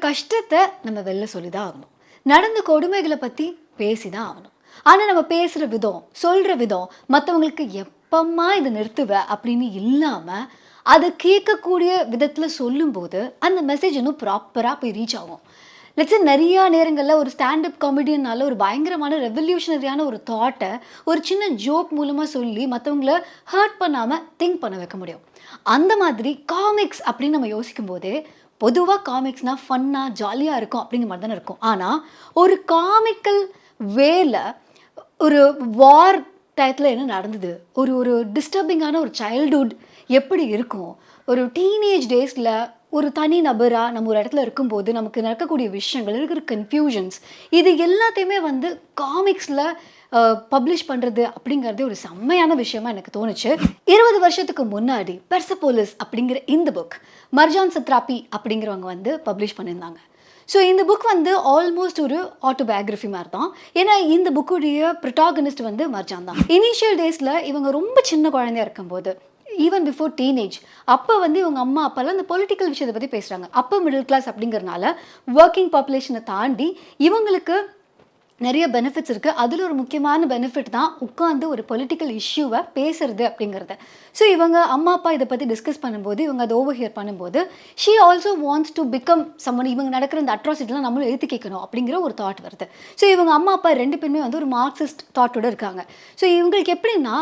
கஷ்டத்தை நம்ம வெளில சொல்லி தான் ஆகணும். நடந்த கொடுமைகளை பத்தி பேசி தான் ஆகணும். ஆனா நம்ம பேசுற விதம், சொல்ற விதம் மத்தவங்களுக்கு எப்பம்மா இத நிறுத்துவ அப்படின்னு இல்லாம, அத கேட்கக்கூடிய விதத்துல சொல்லும்போது, அந்த மெசேஜ் இன்னும் ப்ராப்பரா போய் ரீச் ஆகும். லெட்ஸ் சே நெறையா நேரங்கள்ல ஒரு ஸ்டாண்ட் அப் காமெடியன்னால ஒரு பயங்கரமான ரெவல்யூஷனரியான ஒரு தாட்ட ஒரு சின்ன ஜோக் மூலமா சொல்லி மத்தவங்கள ஹர்ட் பண்ணாம திங்க் பண்ண வைக்க முடியும். அந்த மாதிரி காமிக்ஸ் அப்படின்னு நம்ம யோசிக்கும்போதே, பொதுவா காமிக்ஸ்னா ஃபன்னா, ஜாலியா இருக்கும் அப்படிங்கிற மாரி தானே இருக்கும். ஆனா, ஒரு காமிக்கல் வேல ஒரு வார் டயத்துல என்ன நடந்தது? ஒரு ஒரு டிஸ்டர்பிங்கான ஒரு சைல்ட்ஹுட் எப்படி இருக்கும்? ஒரு டீனேஜ் டேஸ்ல ஒரு தனி நபரா நம்ம ஒரு இடத்துல இருக்கும்போது, நமக்கு நடக்கக்கூடிய விஷயங்கள், இருக்கிற கன்ஃப்யூஷன்ஸ் இது எல்லாத்தையுமே வந்து காமிக்ஸ்ல பப்ளிஷ் பண்றது அப்படிங்கிறதே ஒரு செம்மையான விஷயமா எனக்கு தோணுச்சு. 20 வருஷத்துக்கு முன்னாடி பெர்சபோலிஸ் அப்படிங்கிற இந்த புக் மர்ஜான் சத்ராபி அப்படிங்கிறவங்க வந்து பப்ளிஷ் பண்ணியிருந்தாங்க. ஸோ இந்த புக் வந்து ஆல்மோஸ்ட் ஒரு ஆட்டோபயோகிராஃபி மாதிரி தான். ஏன்னா இந்த புக்குடைய ப்ரொட்டாகனிஸ்ட் வந்து மர்ஜான் தான். இனிஷியல் டேஸில் இவங்க ரொம்ப சின்ன குழந்தையா இருக்கும்போது ஈவன் பிஃபோர் டீனேஜ் அப்போ வந்து இவங்க அம்மா அப்பாலாம் இந்த பொலிட்டிக்கல் விஷயத்தை பற்றி பேசுகிறாங்க. அப்போ மிடில் கிளாஸ் அப்படிங்கிறனால ஒர்க்கிங் பாப்புலேஷனை தாண்டி இவங்களுக்கு நிறைய பெனிஃபிட்ஸ் இருக்குது. அதில் ஒரு முக்கியமான பெனிஃபிட் தான் உட்காந்து ஒரு பொலிட்டிக்கல் இஷ்யூவை பேசுறது அப்படிங்கிறது. ஸோ இவங்க அம்மா அப்பா இதை பற்றி டிஸ்கஸ் பண்ணும்போது இவங்க அதை ஓவர் ஹியர் பண்ணும்போது she also wants to become summon. இவங்க நடக்கிற இந்த அட்ராசிட்டிலாம் நம்மளும் எழுத்து கேட்கணும் அப்படிங்கிற ஒரு தாட் வருது. ஸோ இவங்க அம்மா அப்பா ரெண்டு பேருமே வந்து ஒரு மார்க்சிஸ்ட் தாட்டோட இருக்காங்க. ஸோ இவங்களுக்கு எப்படின்னா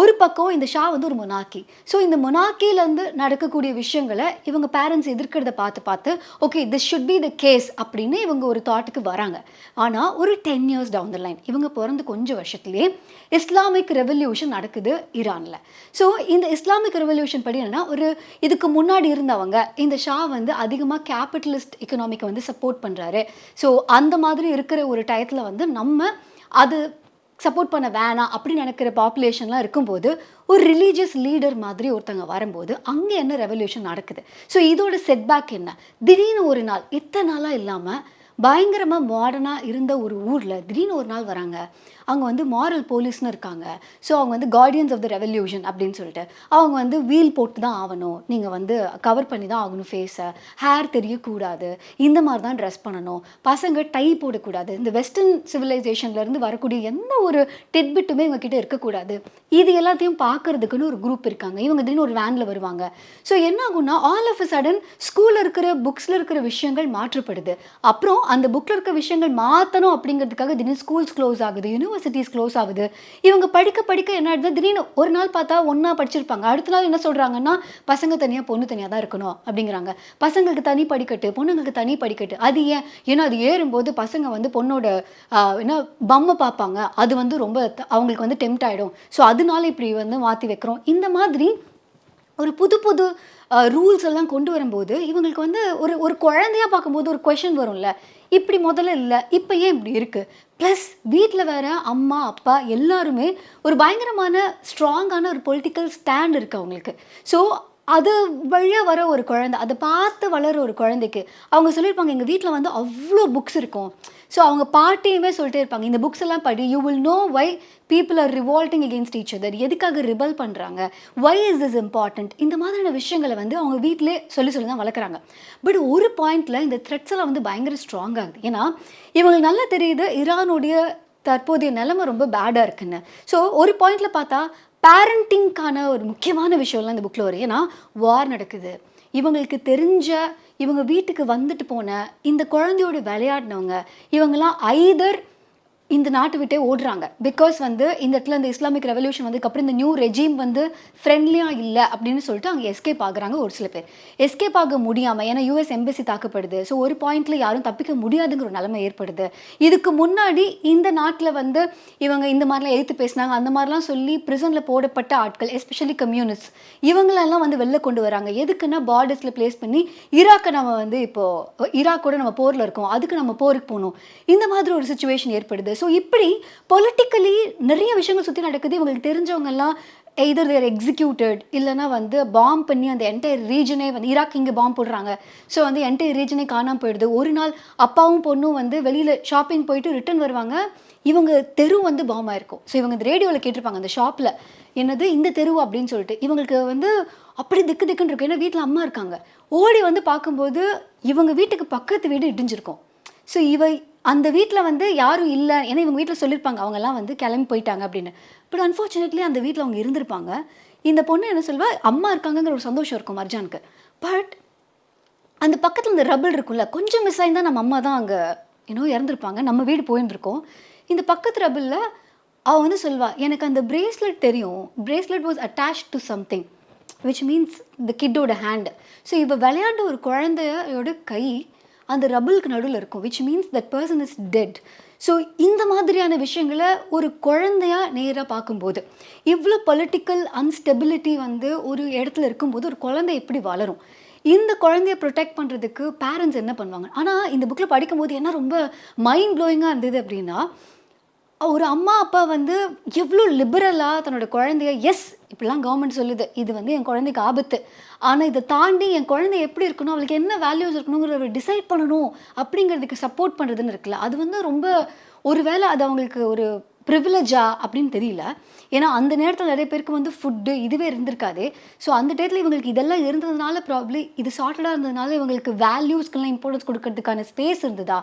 ஒரு பக்கம் இந்த ஷா வந்து ஒரு மொனார்கி. ஸோ இந்த மொனார்கிலேருந்து நடக்கக்கூடிய விஷயங்களை இவங்க பேரண்ட்ஸ் எதிர்க்கிறத பார்த்து பார்த்து okay this should be the case அப்படின்னு இவங்க ஒரு தாட்டுக்கு வராங்க. ஆனால் ஒரு 10 years down the line இவங்க பிறந்து கொஞ்சம் வருஷத்துலேயே இஸ்லாமிக் ரெவல்யூஷன் நடக்குது ஈரானில். ஸோ இந்த இஸ்லாமிக் ரெவல்யூஷன் படி என்னன்னா ஒரு இதுக்கு முன்னாடி இருந்தவங்க இந்த ஷா வந்து அதிகமாக கேபிட்டலிஸ்ட் எக்கனாமிக்கை வந்து சப்போர்ட் பண்ணுறாரு. ஸோ அந்த மாதிரி இருக்கிற ஒரு டயத்தில் வந்து நம்ம அது சப்போர்ட் பண்ண வேணாம் அப்படின்னு நினைக்கிற பாப்புலேஷன்லாம் இருக்கும்போது ஒரு ரிலீஜியஸ் லீடர் மாதிரி ஒருத்தங்க வரும்போது அங்கே என்ன ரெவல்யூஷன் நடக்குது. ஸோ இதோட செட்பேக் என்ன? திடீர்னு ஒரு நாள் இத்தனை நாளாக இல்லாமல் பயங்கரமாக மாடர்னாக இருந்த ஒரு ஊரில் திடீர்னு ஒரு நாள் வராங்க. அவங்க வந்து மாரல் போலீஸ்னு இருக்காங்க. ஸோ அவங்க வந்து கார்டியன்ஸ் ஆஃப் த ரெவல்யூஷன் அப்படின்னு சொல்லிட்டு அவங்க வந்து வீல் போட்டு தான் ஆகணும், நீங்கள் வந்து கவர் பண்ணி தான் ஆகணும், ஃபேஸை ஹேர் தெரியக்கூடாது, இந்த மாதிரி தான் ட்ரெஸ் பண்ணணும், பசங்க டை போடக்கூடாது, இந்த வெஸ்டர்ன் சிவிலைசேஷன்லேருந்து வரக்கூடிய எந்த ஒரு டிட்பிட்டுமே இவங்ககிட்ட இருக்கக்கூடாது. இது எல்லாத்தையும் பார்க்கறதுக்குன்னு ஒரு குரூப் இருக்காங்க. இவங்க திடீர்னு ஒரு வேனில் வருவாங்க. ஸோ என்ன ஆகும்னா ஆல் ஆஃப் அ சடன் ஸ்கூலில் இருக்கிற புக்ஸில் இருக்கிற விஷயங்கள் மாற்றப்படுது. அப்புறம் அந்த புக்கில் இருக்கிற விஷயங்கள் மாற்றணும் அப்படிங்கிறதுக்காக திடீர்னு ஸ்கூல்ஸ் க்ளோஸ் ஆகுது, யூனிவர்சிட்டிஸ் க்ளோஸ் ஆகுது. இவங்க படிக்க படிக்க என்ன ஆகுது, திடீர்னு ஒரு நாள் பார்த்தா ஒன்றா படிச்சிருப்பாங்க, அடுத்த நாள் என்ன சொல்கிறாங்கன்னா பசங்க தனியாக பொண்ணு தனியாக தான் இருக்கணும் அப்படிங்கிறாங்க. பசங்களுக்கு தனி படிக்கட்டு, பொண்ணுங்களுக்கு தனி படிக்கட்டு. அது ஏன்? ஏன்னா அது ஏறும்போது பசங்க வந்து பொண்ணோட என்ன பொம்மை பார்ப்பாங்க, அது வந்து ரொம்ப அவங்களுக்கு வந்து டெம்ட் ஆகிடும். ஸோ அதனால இப்படி வந்து மாற்றி வைக்கிறோம். இந்த மாதிரி ஒரு புது புது ரூல்ஸ் எல்லாம் கொண்டு வரும்போது இவங்களுக்கு வந்து ஒரு ஒரு குழந்தையாக பார்க்கும்போது ஒரு கொஷின் வரும்ல, இப்படி முதல்ல இல்லை, இப்போ ஏன் இப்படி இருக்குது? ப்ளஸ் வீட்டில் வேற அம்மா அப்பா எல்லாருமே ஒரு பயங்கரமான ஸ்ட்ராங்கான ஒரு பொலிட்டிக்கல் ஸ்டாண்ட் இருக்குது அவங்களுக்கு. ஸோ அது வழியாக வர ஒரு குழந்தை, அதை பார்த்து வளர ஒரு குழந்தைக்கு அவங்க சொல்லியிருப்பாங்க எங்கள் வீட்டில் வந்து அவ்வளோ புக்ஸ் இருக்கும். ஸோ அவங்க பாட்டியுமே சொல்லிட்டே இருப்பாங்க இந்த புக்ஸ் எல்லாம் படி, you will know why people are revolting against each other, எதுக்காக ரிபல் பண்ணுறாங்க, வை இஸ் திஸ் இம்பார்ட்டன்ட், இந்த மாதிரியான விஷயங்களை வந்து அவங்க வீட்டிலே சொல்லி சொல்லி தான் வளர்க்குறாங்க. பட் ஒரு பாயிண்டில் இந்த த்ரெட்ஸ் எல்லாம் வந்து பயங்கர ஸ்ட்ராங் ஆகுது. ஏன்னா இவங்களுக்கு நல்லா தெரியுது ஈரானுடைய தற்போதைய நிலைமை ரொம்ப பேடாக இருக்குன்னு. ஸோ ஒரு பாயிண்டில் பார்த்தா பேரண்டிங்கான ஒரு முக்கியமான விஷயம்லாம் இந்த புக்கில் வரும். ஏன்னா வார் நடக்குது, இவங்களுக்கு தெரிஞ்ச இவங்க வீட்டுக்கு வந்துட்டு போன இந்த குழந்தையோட விளையாடினவங்க இவங்கெல்லாம் ஐதர் இந்த நாட்டை விட்டே ஓடுறாங்க. பிகாஸ் வந்து இந்த இடத்துல இந்த இஸ்லாமிக் ரெவல்யூஷன் வந்ததுக்கப்புறம் இந்த நியூ ரெஜீம் வந்து ஃப்ரெண்ட்லியாக இல்லை அப்படின்னு சொல்லிட்டு அங்கே எஸ்கேப் ஆகுறாங்க ஒரு சில பேர். எஸ்கேப் ஆக முடியாமல், ஏன்னா யூஎஸ் எம்பசி தாக்கப்படுது. ஸோ ஒரு பாயிண்டில் யாரும் தப்பிக்க முடியாதுங்கிற ஒரு நிலைமை ஏற்படுது. இதுக்கு முன்னாடி இந்த நாட்டில் வந்து இவங்க இந்த மாதிரிலாம் எழுத்து பேசினாங்க, அந்த மாதிரிலாம் சொல்லி ப்ரிசனில் போடப்பட்ட ஆட்கள் எஸ்பெஷலி கம்யூனிஸ்ட் இவங்களெல்லாம் வந்து வெளில கொண்டு வராங்க. எதுக்குன்னா பார்டர்ஸில் பிளேஸ் பண்ணி ஈராக்கை நம்ம வந்து இப்போது ஈராக்கோட நம்ம போரில் இருக்கோம், அதுக்கு நம்ம போருக்கு போகணும், இந்த மாதிரி ஒரு சுச்சுவேஷன் ஏற்படுது. ஸோ இப்படி பொலிட்டிக்கலி நிறைய விஷயங்கள் சுற்றி நடக்குது. இவங்களுக்கு தெரிஞ்சவங்கெல்லாம் எய்தர் தேர் எக்ஸிக்யூட்டட், இல்லைனா வந்து பாம் பண்ணி அந்த என்டையர் ரீஜனே வந்து ஈராக் இங்கே பாம் போடுறாங்க. ஸோ வந்து என்டையர் ரீஜனே காணாமல் போயிடுது. ஒரு நாள் அப்பாவும் பொண்ணும் வந்து வெளியில் ஷாப்பிங் போயிட்டு ரிட்டர்ன் வருவாங்க, இவங்க தெரு வந்து பாம் ஆயிருக்கும். ஸோ இவங்க இந்த ரேடியோவில் கேட்டிருப்பாங்க அந்த ஷாப்பில் என்னது இந்த தெருவு அப்படின்னு சொல்லிட்டு இவங்களுக்கு வந்து அப்படி திக்கு திக்குன்னு இருக்கும். ஏன்னா வீட்டில் அம்மா இருக்காங்க. ஓடி வந்து பார்க்கும்போது இவங்க வீட்டுக்கு பக்கத்து வீடு இடிஞ்சிருக்கும். ஸோ அந்த வீட்டில் வந்து யாரும் இல்லை, ஏன்னா இவங்க வீட்டில் சொல்லியிருப்பாங்க அவங்கெல்லாம் வந்து கிளம்பி போயிட்டாங்க அப்படின்னு. பட் அன்ஃபார்ச்சுனேட்லி அந்த வீட்டில் அவங்க இருந்திருப்பாங்க. இந்த பொண்ணு என்ன சொல்வா, அம்மா இருக்காங்கங்கிற ஒரு சந்தோஷம் இருக்கும் மர்ஜானுக்கு. பட் அந்த பக்கத்தில் இந்த ரபிள் இருக்குல்ல, கொஞ்சம் மிஸ் ஆயிருந்தா நம்ம அம்மா தான் அங்கே இறந்துருப்பாங்க, நம்ம வீடு போயிருந்துருக்கோம். இந்த பக்கத்து ரபிளில் அவள் வந்து சொல்வா, எனக்கு அந்த பிரேஸ்லெட் தெரியும், bracelet was attached to something which means the கிட்டோட ஹேண்ட். ஸோ இப்போ விளையாண்ட ஒரு குழந்தையோட கை அந்த ரபிளுக்கு நடுவில் இருக்கும், which means that person is dead. So இந்த மாதிரியான விஷயங்களை ஒரு குழந்தையாக நேராக பார்க்கும்போது, இவ்வளோ பொலிட்டிக்கல் அன்ஸ்டெபிலிட்டி வந்து ஒரு இடத்துல இருக்கும்போது ஒரு குழந்தை எப்படி வளரும், இந்த குழந்தைய ப்ரொடெக்ட் பண்ணுறதுக்கு பேரண்ட்ஸ் என்ன பண்ணுவாங்க. ஆனால் இந்த புக்கில் படிக்கும்போது என்ன ரொம்ப மைண்ட் ப்ளோயிங்காக இருந்தது அப்படின்னா, ஒரு அம்மா அப்பா வந்து எவ்வளோ லிபரலாக தன்னோட குழந்தைய, எஸ் இப்படிலாம் கவர்மெண்ட் சொல்லுது இது வந்து என் குழந்தைக்கு ஆபத்து, ஆனால் இதை தாண்டி என் குழந்தை எப்படி இருக்கணும், அவளுக்கு என்ன வேல்யூஸ் இருக்கணுங்கிற டிசைட் பண்ணணும் அப்படிங்கிறதுக்கு சப்போர்ட் பண்ணுறதுன்னு இருக்குல்ல, அது வந்து ரொம்ப ஒருவேளை அது அவங்களுக்கு ஒரு ப்ரிவிலேஜா அப்படின்னு தெரியல. ஏன்னா அந்த நேரத்தில் நிறைய பேருக்கு வந்து ஃபுட்டு இதுவே இருந்திருக்காது. ஸோ அந்த டயத்தில் இவங்களுக்கு இதெல்லாம் இருந்ததுனால ப்ராப்ளி இது சார்ட்டடாக இருந்ததுனால இவங்களுக்கு வேல்யூஸ்க்கெல்லாம் இம்பார்ட்டன்ஸ் கொடுக்கறதுக்கான ஸ்பேஸ் இருந்ததா,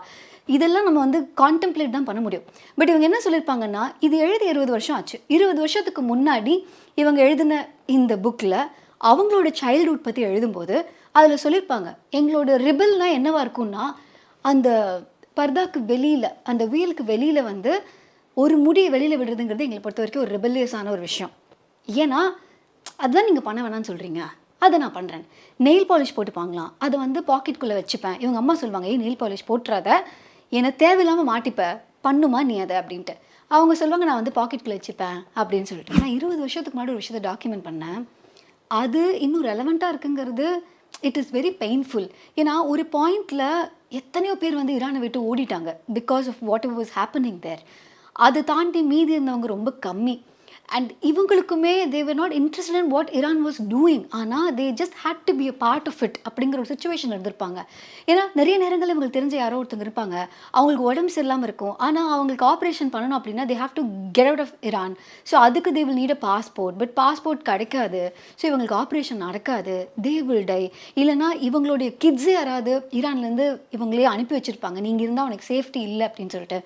இதெல்லாம் நம்ம வந்து கான்டெம்ப்ளேட் தான் பண்ண முடியும். பட் இவங்க என்ன சொல்லியிருப்பாங்கன்னா, இது எழுதி 20 வருஷம் ஆச்சு. 20 வருஷத்துக்கு முன்னாடி இவங்க எழுதின இந்த புக்கில் அவங்களோட சைல்டுஹுட் பற்றி எழுதும்போது அதில் சொல்லியிருப்பாங்க, எங்களோட ரிபல்னால் என்னவாக இருக்கும்னா, அந்த பர்தாக்கு வெளியில், அந்த வீலுக்கு வெளியில் வந்து ஒரு முடியை வெளியில் விடுறதுங்கிறது எங்களை பொறுத்த வரைக்கும் ஒரு ரிபல்லியஸான ஒரு விஷயம். ஏன்னா அதுதான் நீங்கள் பண்ண வேணாம்னு சொல்கிறீங்க, அதை நான் பண்ணுறேன். நெயில் பாலிஷ் போட்டுப்பாங்களாம், அதை வந்து பாக்கெட்டுக்குள்ளே வச்சுப்பேன். இவங்க அம்மா சொல்லுவாங்க, ஏன் நெயில் பாலிஷ் போட்டுறாத, எனக்கு தேவையில்லாமல் மாட்டிப்ப, பண்ணுமா நீ அதை அப்படின்ட்டு. அவங்க சொல்லுவாங்க, நான் வந்து பாக்கெட்டுக்குள்ளே வச்சுப்பேன் அப்படின்னு சொல்லிட்டு. நான் 20 வருஷத்துக்கு முன்னாடி ஒரு விஷயத்தை டாக்குமெண்ட் பண்ணேன், அது இன்னும் ரெலவெண்ட்டாக இருக்குங்கிறது இட் இஸ் வெரி பெயின்ஃபுல். ஏன்னா ஒரு பாயிண்டில் எத்தனையோ பேர் வந்து ஈரானை விட்டு ஓடிட்டாங்க because of whatever was happening there. அதை தாண்டி மீதி இருந்தவங்க ரொம்ப கம்மி. அண்ட் இவங்களுக்குமே they were not interested in what Iran was doing, ஆனால் they just had to be a part of it அப்படிங்கிற ஒரு சுச்சுவேஷன் இருந்திருப்பாங்க. ஏன்னா நிறைய நேரங்கள் இவங்களுக்கு தெரிஞ்ச யாரோ ஒருத்தங்க இருப்பாங்க, அவங்களுக்கு உடம்பு சரியில்லாமல் இருக்கும், ஆனால் அவங்களுக்கு ஆப்ரேஷன் பண்ணணும் அப்படின்னா they have to get out of Iran. So அதுக்கு they will need a passport, but passport கிடைக்காது. ஸோ இவங்களுக்கு ஆப்ரேஷன் நடக்காது, தே வில் டை. இல்லைனா இவங்களுடைய கிட்ஸே யாராவது ஈரான்லேருந்து இவங்களே அனுப்பி வச்சுருப்பாங்க, நீங்கள் இருந்தால் அவனுக்கு சேஃப்டி இல்லை அப்படின்னு சொல்லிட்டு,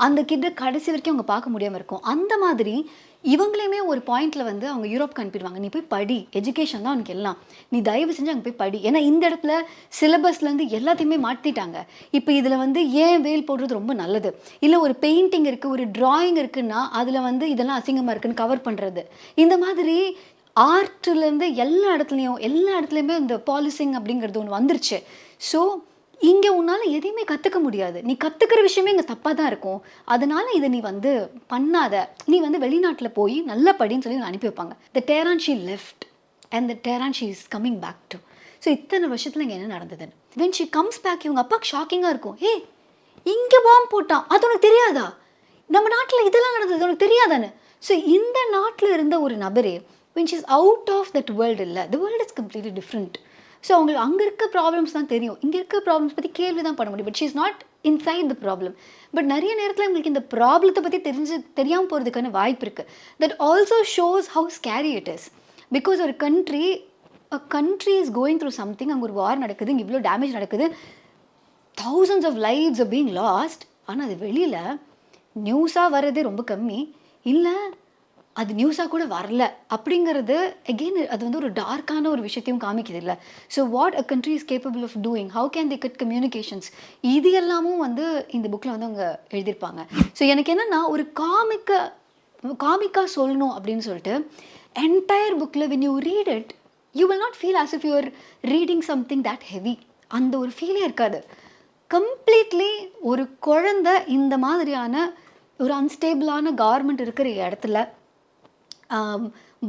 அந்த கிட்டை கடைசி வரைக்கும் அவங்க பார்க்க முடியாமல் இருக்கும். அந்த மாதிரி இவங்களையுமே ஒரு பாயிண்டில் வந்து அவங்க யூரோப்க்கு அனுப்பிடுவாங்க, நீ போய் படி, எஜுகேஷன் தான் அவனுக்கு எல்லாம், நீ தயவு செஞ்சு அங்கே போய் படி. ஏன்னா இந்த இடத்துல சிலபஸ்லேருந்து எல்லாத்தையுமே மாற்றிட்டாங்க. இப்போ இதில் வந்து ஏன் வேல் போடுறது ரொம்ப நல்லது, இல்லை ஒரு பெயிண்டிங் இருக்குது, ஒரு ட்ராயிங் இருக்குன்னா அதில் வந்து இதெல்லாம் அசிங்கமாக இருக்குன்னு கவர் பண்ணுறது, இந்த மாதிரி ஆர்ட்லேருந்து எல்லா இடத்துலையுமே இந்த பாலிசிங் அப்படிங்கிறது ஒன்று வந்துருச்சு. ஸோ இங்கே உன்னால் எதையுமே கற்றுக்க முடியாது, நீ கற்றுக்கிற விஷயமே இங்கே தப்பாக தான் இருக்கும், அதனால் இதை நீ வந்து பண்ணாத, நீ வந்து வெளிநாட்டில் போய் நல்ல படின்னு சொல்லி அனுப்பி வைப்பாங்க. The Tehran she left and the Tehran she is coming back to. So இத்தனை வருஷத்தில் இங்கே என்ன நடந்ததுன்னு வென் ஷீ கம்ஸ் பேக், இவங்க அப்பாவுக்கு ஷாக்கிங்காக இருக்கும், ஏ இங்கே பாம்பு போட்டான், அது உனக்கு தெரியாதா, நம்ம நாட்டில் இதெல்லாம் நடந்தது உனக்கு தெரியாதான்னு. ஸோ இந்த நாட்டில் இருந்த ஒரு நபரே when she is out of that world இல்லை, the world is completely different. So அவங்களுக்கு அங்கே இருக்க ப்ராப்ளம்ஸ் தான் தெரியும், இங்கே இருக்க ப்ராப்ளம்ஸ் பற்றி கேள்வி தான் பண்ண முடியும், but she is not inside the problem. But நிறைய நேரத்தில் உங்களுக்கு இந்த ப்ராப்ளத்தை பற்றி தெரியாமல் போகிறதுக்கான வாய்ப்பு இருக்குது. That also shows how scary it is. Because ஒரு country is going through something, அங்கே ஒரு வார் நடக்குது, இங்கே இவ்வளோ டேமேஜ் நடக்குது, thousands of lives are being lost. ஆனால் அது வெளியில் நியூஸாக வர்றதே ரொம்ப கம்மி, இல்லை அது நியூஸாக கூட வரல அப்படிங்கிறது எகெயின் அது வந்து ஒரு டார்க்கான ஒரு விஷயத்தையும் காமிக்குது இல்லை. So what a country is capable of doing, how can the cut communications, இது எல்லாமும் வந்து இந்த புக்கில் வந்து அவங்க எழுதியிருப்பாங்க. ஸோ எனக்கு என்னென்னா ஒரு காமிக்காக சொல்லணும் அப்படின்னு சொல்லிட்டு என்டையர் புக்கில் when you read it you will not feel as if you are reading something that heavy. அந்த ஒரு ஃபீலே இருக்காது. கம்ப்ளீட்லி ஒரு குழந்தை இந்த மாதிரியான ஒரு அன்ஸ்டேபிளான கவர்மெண்ட் இருக்கிற இடத்துல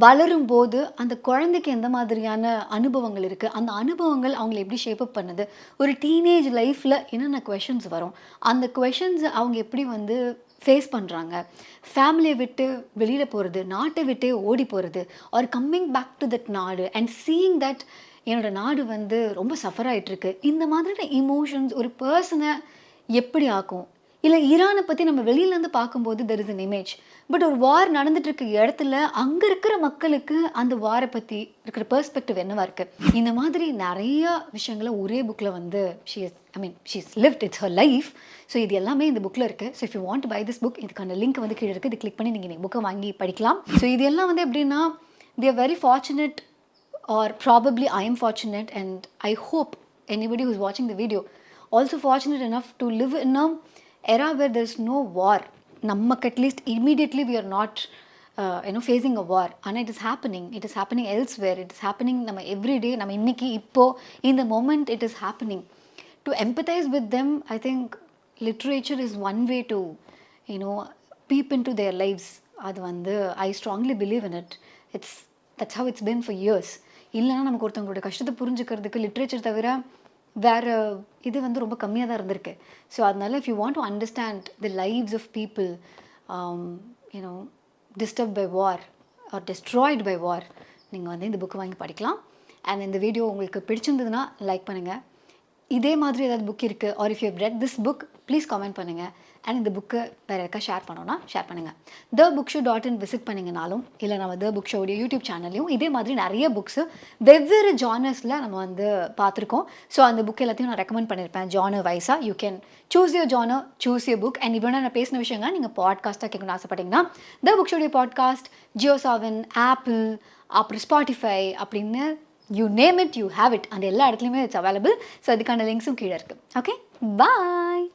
வளரும்போது அந்த குழந்தைக்கு எந்த மாதிரியான அனுபவங்கள் இருக்குது, அந்த அனுபவங்கள் அவங்களை எப்படி ஷேப்பப் பண்ணுது, ஒரு டீனேஜ் லைஃப்பில் என்னென்ன கொஷின்ஸ் வரும், அந்த கொஷின்ஸை அவங்க எப்படி வந்து ஃபேஸ் பண்ணுறாங்க, ஃபேமிலியை விட்டு வெளியில் போகிறது, நாட்டை விட்டே ஓடி போகிறது, are coming back to that நாடு அண்ட் சீயிங் தட் என்னோட நாடு வந்து ரொம்ப சஃபர் ஆகிட்டுருக்கு. இந்த மாதிரியான இமோஷன்ஸ் ஒரு பர்சனை எப்படி ஆக்கும், இல்லை ஈரானை பற்றி நம்ம வெளியிலேருந்து பார்க்கும்போது there is an image. But ஒரு வார் நடந்துட்டு இருக்க இடத்துல அங்கே இருக்கிற மக்களுக்கு அந்த வாரை பற்றி இருக்கிற பெர்ஸ்பெக்டிவ் என்னவா இருக்குது. இந்த மாதிரி நிறைய விஷயங்களை ஒரே புக்கில் வந்து she's lived its her life. So இது எல்லாமே இந்த புக்கில் இருக்குது. So if you want to buy this book, இதுக்கான லிங்க் வந்து கீழே இருக்குது. இது கிளிக் பண்ணி நீங்கள் புக்கை வாங்கி படிக்கலாம். ஸோ இது எல்லாம் வந்து எப்படின்னா, we are very fortunate, or probably I am fortunate, and I hope anybody who's watching the video also fortunate enough to live in a era where there's no war. Nammak at least immediately we are not facing a war, and it is happening elsewhere. It is happening nama every day, nama inniki ippo in the moment it is happening. To empathize with them, I think literature is one way to peep into their lives. Adu vandu I strongly believe in it. That's how it's been for years. இல்லைனா நமக்கு ஒருத்தவங்களோட கஷ்டத்தை புரிஞ்சுக்கிறதுக்கு literature தவிர வேறு இது வந்து ரொம்ப கம்மியாக தான் இருந்திருக்கு. ஸோ அதனால if you want to understand the lives of people disturb by war or destroyed by war, நீங்கள் வந்து இந்த புக்கு வாங்கி படிக்கலாம். அண்ட் இந்த வீடியோ உங்களுக்கு பிடிச்சிருந்ததுன்னா லைக் பண்ணுங்கள். இதே மாதிரி ஏதாவது புக் இருக்குது, or if you read this book please comment பண்ணுங்கள். அண்ட் இந்த புக்கு வேறு யாருக்கா ஷேர் பண்ணோன்னா ஷேர் பண்ணுங்கள். thebookshop.in விசிட் பண்ணிங்கனாலும், இல்லை நம்ம த புக் ஷோடைய யூடியூப் சேனல்லையும் இதே மாதிரி நிறைய புக்ஸு வெவ்வேறு ஜானர்ஸில் நம்ம வந்து பார்த்துருக்கோம். ஸோ அந்த புக் எல்லாத்தையும் நான் ரெக்கமெண்ட் பண்ணியிருப்பேன் ஜானர் வைஸாக. You can choose your genre, choose your book. And இப்போ நான் பேசின விஷயங்கள் நீங்கள் பாட்காஸ்ட்டாக கேட்கணும்னு ஆசைப்பட்டீங்கன்னா த புக் ஷோடைய பாட்காஸ்ட் JioSaavn, ஆப்பிள், அப்புறம் ஸ்பாட்டிஃபை அப்படின்னு you name it, you have it. அந்த எல்லா இடத்துலையுமே இட்ஸ் அவைலபிள். ஸோ அதுக்கான லிங்க்ஸும் கீழே இருக்குது. ஓகே, பாய்.